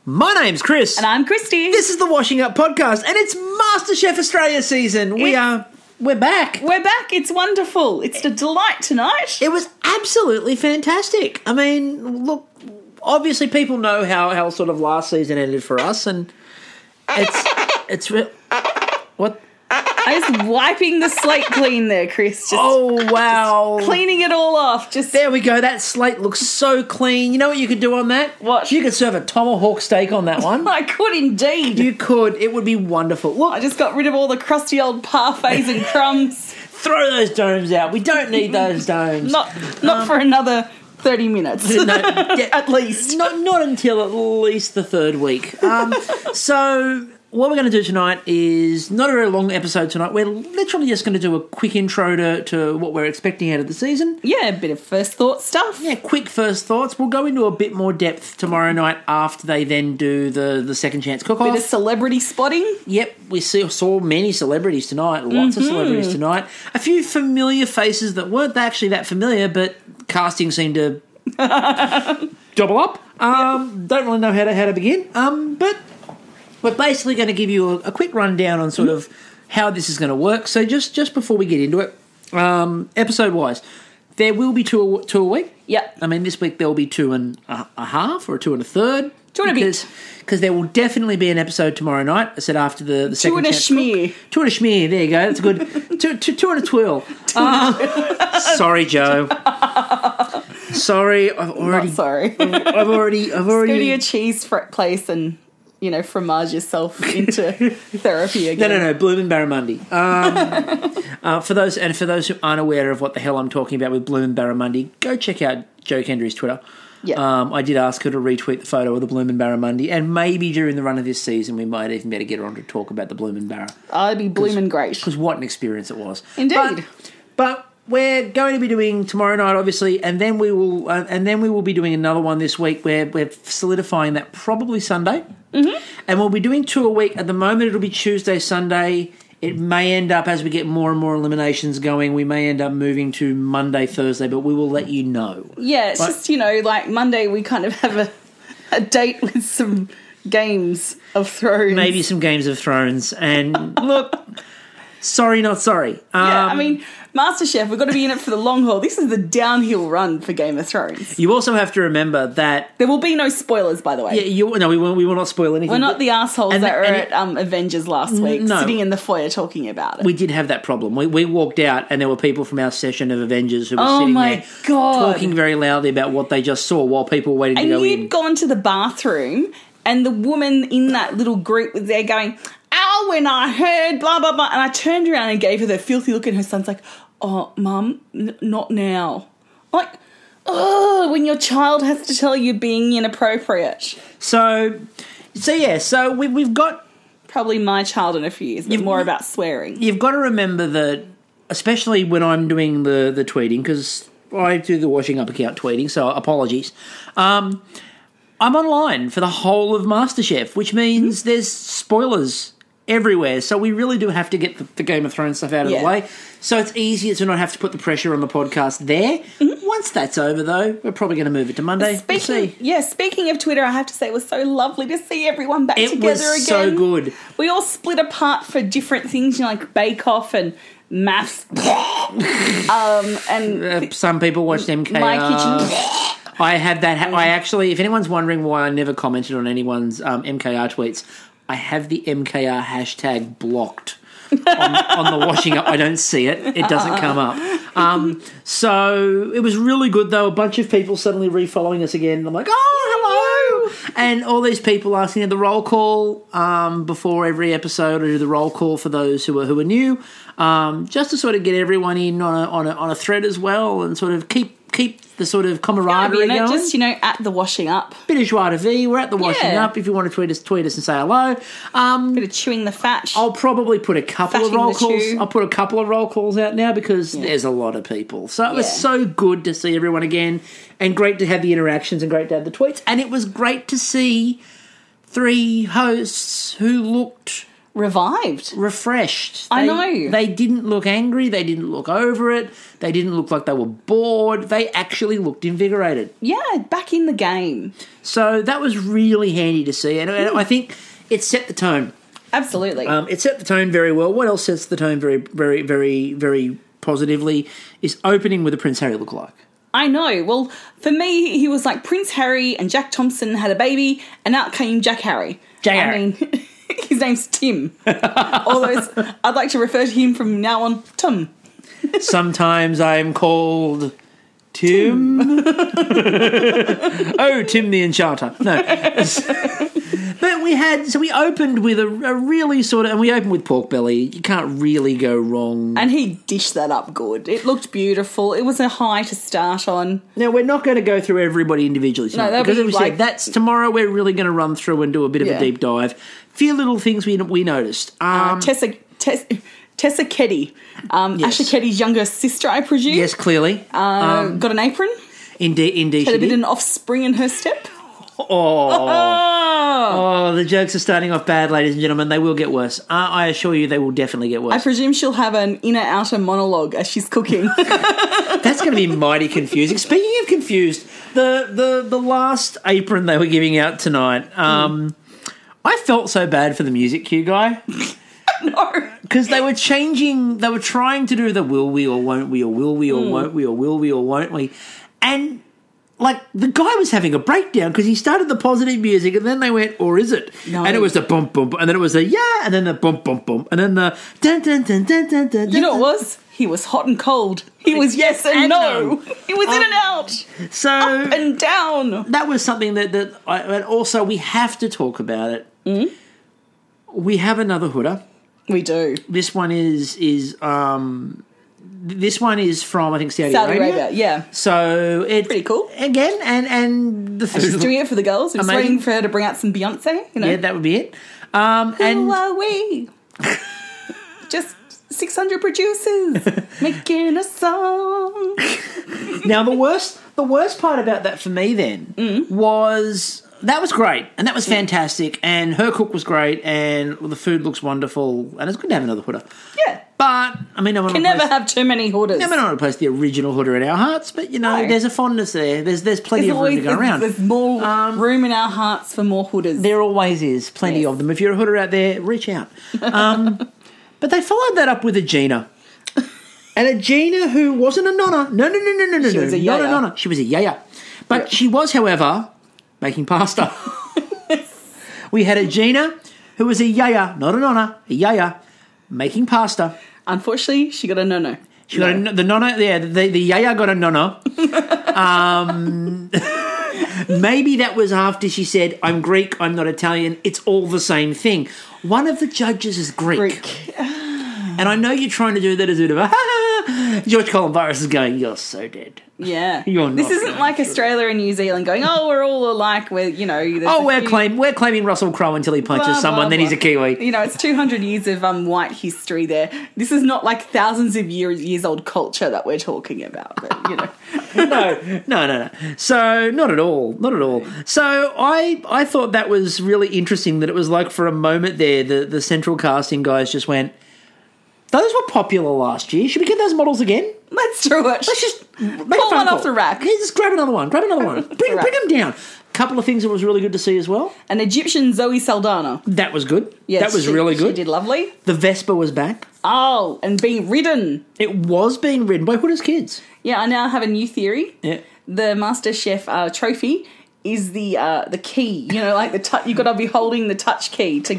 My name's Chris. And I'm Christy. This is the Washing Up Podcast, and it's MasterChef Australia season. We're back. We're back. It's wonderful. It's a delight tonight. It was absolutely fantastic. I mean, look, obviously people know how sort of last season ended for us, and it's what? I was wiping the slate clean there, Chris. Wow. Just cleaning it all off. There we go. That slate looks so clean. You know what you could do on that? What? You could serve a tomahawk steak on that one. I could indeed. You could. It would be wonderful. Look, I just got rid of all the crusty old parfaits and crumbs. Throw those domes out. We don't need those domes. Not for another 30 minutes. No, yeah, at least. Not until at least the third week. So what we're going to do tonight is not a very long episode tonight. We're literally just going to do a quick intro to what we're expecting out of the season. Yeah, a bit of first thought stuff. Yeah, quick first thoughts. We'll go into a bit more depth tomorrow night after they then do the second chance cook-off. Bit of celebrity spotting. Yep, we saw many celebrities tonight, lots of celebrities tonight. A few familiar faces that weren't actually that familiar, but casting seemed to double up. Don't really know how to begin, but we're basically going to give you a quick rundown on sort of how this is going to work. So just before we get into it, episode-wise, there will be two a week. Yep. I mean, this week there will be 2 and a half or 2 and a third. 2 and a bit. Because there will definitely be an episode tomorrow night. I said after the second 2 and a schmear. 2 and a schmear. There you go. That's good. two and a twill. Sorry, Joe. Sorry, I've already. Not sorry. I've already. Go to your cheese place and fromage yourself into therapy again. No. Bloomin' Barramundi. For those who aren't aware of what the hell I'm talking about with Bloomin' Barramundi, go check out Jo Kendry's Twitter. Yeah. I did ask her to retweet the photo of the Bloomin' Barramundi, and maybe during the run of this season we might even better get her on to talk about the Bloomin' Barra. I'd be bloomin' great. Because what an experience it was. Indeed. But we're going to be doing tomorrow night, obviously, and then we will be doing another one this week where we're solidifying that probably Sunday. Mm-hmm. And we'll be doing 2 a week. At the moment, it'll be Tuesday, Sunday. It may end up, as we get more and more eliminations going, we may end up moving to Monday, Thursday, but we will let you know. Yeah, it's just, like Monday we kind of have a date with some Games of Thrones. Maybe some Games of Thrones. And look, sorry, not sorry. Yeah, I mean, MasterChef, we've got to be in it for the long haul. This is the downhill run for Game of Thrones. You also have to remember that there will be no spoilers, by the way. Yeah, we will not spoil anything. We're not the assholes that were at Avengers last week, sitting in the foyer talking about it. We did have that problem. We walked out and there were people from our session of Avengers who were sitting there talking very loudly about what they just saw while people were waiting to go in. And you'd gone to the bathroom and the woman in that little group was there going, "Ow, when I heard blah, blah, blah." And I turned around and gave her the filthy look, and her son's like, "Oh, Mum, not now." Like, when your child has to tell you being inappropriate. So we've got probably my child in a few years, but more about swearing. You've got to remember that, especially when I'm doing the tweeting, because I do the Washing Up account tweeting, so apologies. I'm online for the whole of MasterChef, which means there's spoilers everywhere. So we really do have to get the Game of Thrones stuff out of the way. So it's easier to not have to put the pressure on the podcast there. Mm-hmm. Once that's over, though, we're probably going to move it to Monday. Speaking of Twitter, I have to say it was so lovely to see everyone back together again. It was so good. We all split apart for different things, like Bake Off and maths. And some people watched MKR. My Kitchen. I had that. I actually, if anyone's wondering why I never commented on anyone's MKR tweets, I have the MKR hashtag blocked on the Washing Up. I don't see it. It doesn't come up. So it was really good, though. A bunch of people suddenly refollowing us again. And I'm like, oh, hello. And all these people asking the roll call before every episode. I do the roll call for those who are new, just to sort of get everyone in on a thread as well, and sort of keep the sort of camaraderie going. Just, at the Washing Up. Bit of joie de vivre. We're at the Washing Up. If you want to tweet us and say hello. Bit of chewing the fat. I'll probably put a couple of roll calls. I'll put a couple of roll calls out now because there's a lot of people. So it was so good to see everyone again, and great to have the interactions and great to have the tweets. And it was great to see 3 hosts who looked revived. refreshed. I know. They didn't look angry. They didn't look over it. They didn't look like they were bored. They actually looked invigorated. Yeah, back in the game. So that was really handy to see. And I think it set the tone. Absolutely. It set the tone very well. What else sets the tone very, very, very, very positively is opening with a Prince Harry lookalike. I know. Well, for me, he was like Prince Harry and Jack Thompson had a baby, and out came Jack Harry. Harry. I mean, his name's Tim. Although I'd like to refer to him from now on, Tim. Sometimes I'm called Tim. Oh, Tim the Enchanter. No. But we opened with a really sort of, and we opened with pork belly. You can't really go wrong. And he dished that up good. It looked beautiful. It was a high to start on. Now, we're not going to go through everybody individually tonight, that'll because be as we like- said, that's tomorrow. We're really going to run through and do a bit of a deep dive. Few little things we noticed. Tessa Keddy, Yes. Asher Keddy's younger sister, I presume. Yes, clearly. Got an apron. Indeed, Had a she bit did. of an offspring in her step. Oh, the jokes are starting off bad, ladies and gentlemen. They will get worse. I assure you, they will definitely get worse. I presume she'll have an inner-outer monologue as she's cooking. That's going to be mighty confusing. Speaking of confused, the last apron they were giving out tonight, I felt so bad for the music cue guy. No. Because they were trying to do the will we or won't we or will we or won't we or will we or won't we. And like the guy was having a breakdown because he started the positive music and then they went, or is it? No. And it was the bump bump and then it was the yeah and then the bump bump bump and then the dun dun dun dun dun dun. You know what it was? He was hot and cold. He was yes and no. He was in and out. So Up and down. that was something that and also we have to talk about it. We have another hooder. We do. This one is from I think Saudi Arabia. Yeah. So it's Pretty cool. again, and the food. She's doing it for the girls. Just Amazing. waiting for her to bring out some Beyonce. You know. Yeah, that would be it. Who And are we? Just 600 producers making a song. now the worst part about that for me then was that was great and that was fantastic and her cook was great and the food looks wonderful and it's good to have another hooder. Yeah. But I mean, I Can never have too many hooders. I don't want to replace the original hooder in our hearts, but you know, No. there's a fondness there. There's plenty of room to go around. There's more room in our hearts for more hooders. There always is plenty Yes. of them. If you're a hooder out there, reach out. But they followed that up with a Gina. And a Gina who wasn't a nonna. No. She was a Not a yaya. nonna. She was a yaya. But she was, however, making pasta. We had a Gina who was a yaya, not a nonna, a yaya, making pasta. Unfortunately, she got a no-no. She got the nonna, yeah, the yaya got a nonna. Maybe that was after she said, I'm Greek, I'm not Italian, it's all the same thing. One of the judges is Greek. And I know you're trying to do that as a bit of a George Columbaris is going, you're so dead. Yeah. You're not This isn't going like Australia and New Zealand going, oh, we're all alike. We're, you know. We're claiming Russell Crowe until he punches blah, someone, blah, then he's a blah. Kiwi. You know, it's 200 years of white history there. This is not like thousands of years old culture that we're talking about. But, you know. No. So not at all. So I thought that was really interesting that it was like for a moment there, the central casting guys just went, those were popular last year. Should we get those models again? Let's do it. Let's just make a Pull phone one call. off the rack. Yeah, just grab another one. Bring them down. Couple of things that was really good to see as well. An Egyptian Zoe Saldana. That was good. Yes, that was really good. She did lovely. The Vespa was back. Oh, and being ridden. It was being ridden by Hooda's kids. Yeah, I now have a new theory. Yeah. The MasterChef trophy is the key. You know, like the touch. You got to be holding the touch key to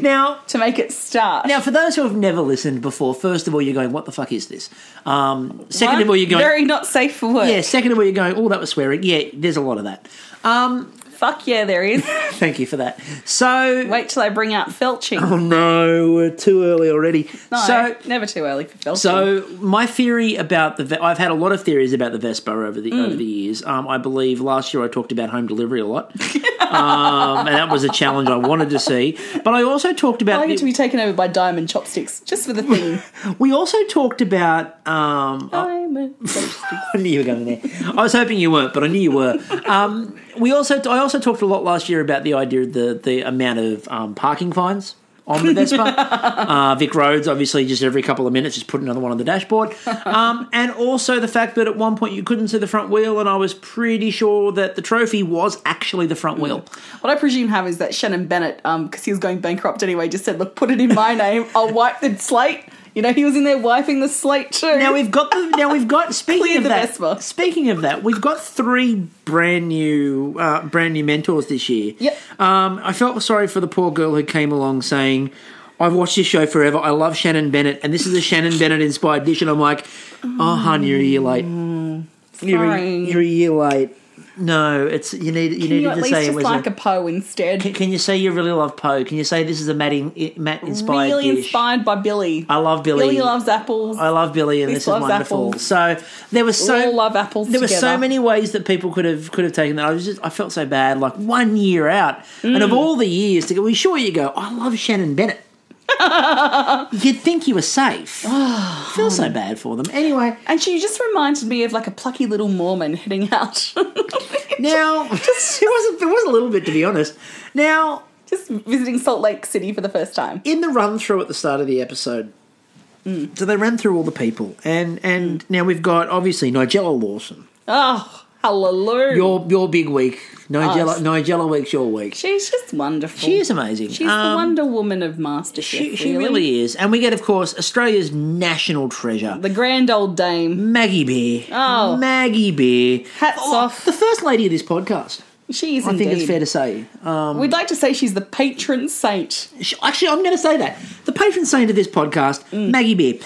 make it start. Now, for those who have never listened before, first of all, you're going, what the fuck is this? Second of all, you're going... very not safe for work. Yeah, second of all, you're going, oh, that was swearing. Yeah, there's a lot of that. Fuck yeah, there is. Thank you for that. So... Wait till I bring out felching. Oh, no, we're too early already. No, never too early for felching. So my theory about I've had a lot of theories about the Vespa over the years. I believe last year I talked about home delivery a lot, and that was a challenge I wanted to see. But I also talked about I get to be taken over by diamond chopsticks just for the theme. We also talked about. Diamond chopsticks. I knew you were going there. I was hoping you weren't, but I knew you were. I also talked a lot last year about the idea of the amount of parking fines on the Vespa. Vic Rhodes, obviously, just every couple of minutes, just put another one on the dashboard. And also the fact that at one point you couldn't see the front wheel, and I was pretty sure that the trophy was actually the front wheel. What I presume have is that Shannon Bennett, because he was going bankrupt anyway, just said, look, put it in my name. I'll wipe the slate. You know, he was in there wiping the slate too. Now we've got speaking of that, Vespa. speaking of that, we've got 3 brand new mentors this year. Yep. I felt sorry for the poor girl who came along saying, I've watched this show forever. I love Shannon Bennett, and this is a Shannon Bennett inspired dish. And I'm like, oh, hon, you're a year late. You're a year late. No, it's you needed to say at least it just was like a Poe instead. Can you say you really love Poe? Can you say this is a Matt inspired really dish? inspired by Billy. I love Billy. Billy loves apples. I love Billy, and this is loves wonderful. apples. So there was We all love apples. There were together. so many ways that people could have taken that. I felt so bad. Like 1 year out, and of all the years to go, well, sure you go. I love Shannon Bennett. You'd think you were safe. I feel so bad for them. Anyway, And she just reminded me of like a plucky little Mormon heading out. now it was a little bit, to be honest. Now, Just visiting Salt Lake City for the first time. in the run through at the start of the episode, so they ran through all the people, and now we've got obviously Nigella Lawson. Oh, hallelujah. Your big week. Nigella week's your week. She's just wonderful. She is amazing. She's the Wonder Woman of MasterChef. She really is. And we get, of course, Australia's national treasure, The grand old dame. Maggie Beer. Oh. Maggie Beer. Hats off. The first lady of this podcast. She is I indeed. think it's fair to say. We'd like to say she's the patron saint. Actually, I'm going to say that. The patron saint of this podcast, Maggie Beer.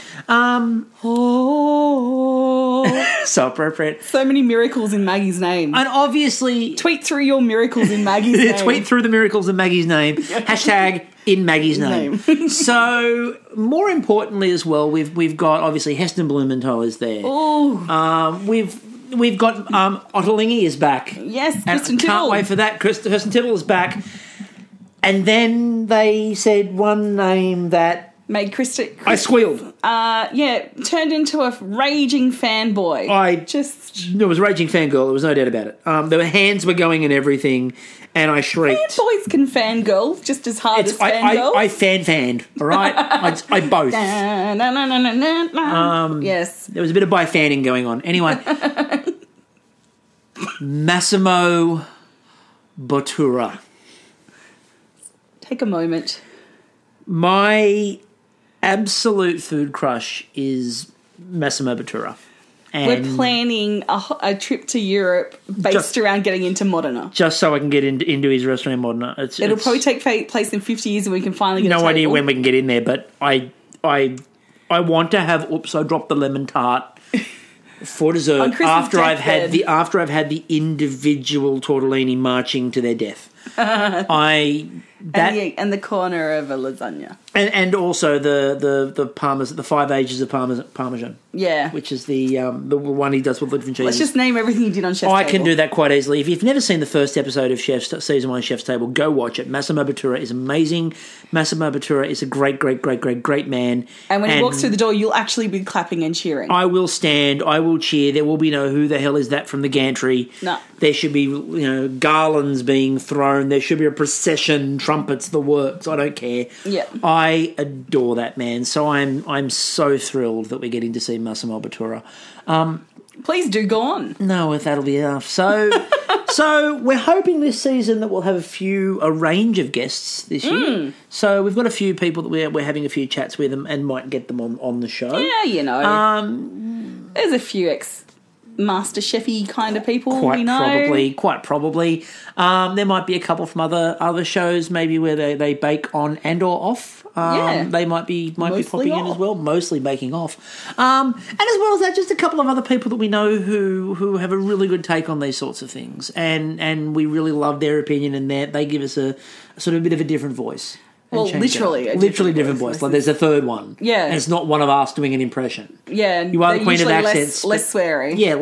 So appropriate. So many miracles in Maggie's name. And obviously... Tweet through your miracles in Maggie's name. Tweet through the miracles in Maggie's name. Hashtag in Maggie's name. So, more importantly as well, we've got, obviously, Heston Blumenthal is there. Oh, We've got Ottolenghi is back. yes, And Kristen I can't Tittle. wait for that. Kirsten Tittle is back. And then they said one name that Made Kristen. I squealed. Turned into a raging fanboy. It was raging fangirl. There was no doubt about it. There were hands were going and everything, and I shrieked. Fanboys can fangirl just as hard as fangirls. I fanned. All right, I both. Yes. There was a bit of fanning going on. Anyway, Massimo Bottura. Take a moment. My absolute food crush is Massimo Bottura. And We're planning a trip to Europe based around getting into Moderna. just so I can get into his restaurant in Modena. It'll probably take place in 50 years and we can finally get a no table. idea when we can get in there, but I want to have I dropped the lemon tart for On dessert Christmas after I've had deathbed. the individual tortellini marching to their death. And the corner of a lasagna. And also the parmesan, the 5 ages of parmesan, Yeah. which is the one he does with the different cheeses. Let's just name everything you did on Chef's Table. I can do that quite easily. If you've never seen the first episode of Season 1 Chef's Table, go watch it. Massimo Bottura is amazing. Massimo Bottura is a great man. And when he walks through the door, you'll actually be clapping and cheering. I will stand. I will cheer. There will be no who the hell is that from the gantry. No. There should be garlands being thrown. There should be a procession, trumpets, the works. I don't care. Yeah. I adore that man. So I'm so thrilled that we're getting to see Massimo Bottura. Please do go on. No, that'll be enough. So, so we're hoping this season that we'll have a range of guests this year. So we've got a few people that we're having a few chats with them and might get them on the show. Yeah, there's a few Master Chefy kind of people we know. Quite probably. There might be a couple from other shows, maybe where they bake on and or off. They might be popping in as well, mostly baking off. And as well as that, just a couple of other people that we know who have a really good take on these sorts of things, and we really love their opinion, and they give us a sort of a bit of a different voice. Well, literally different voice. Like there's a third one. Yeah. And it's not one of us doing an impression. Yeah. You are the queen of accents. Less sweary. Yeah,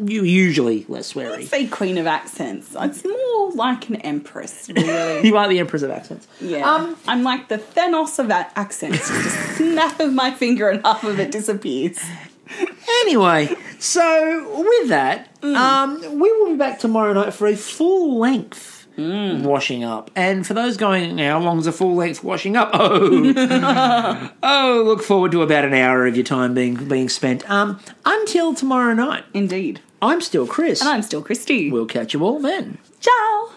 usually less sweary. I'd say queen of accents. It's more like an empress, really. You are the empress of accents. Yeah. I'm like the Thanos of accents. Just a snap of my finger and half of it disappears. Anyway, so with that, we will be back tomorrow night for a full-length washing up. And for those going, how long's a full length washing up? Oh, look forward to about an hour of your time being spent. Until tomorrow night. Indeed. I'm still Chris. And I'm still Christy. We'll catch you all then. Ciao.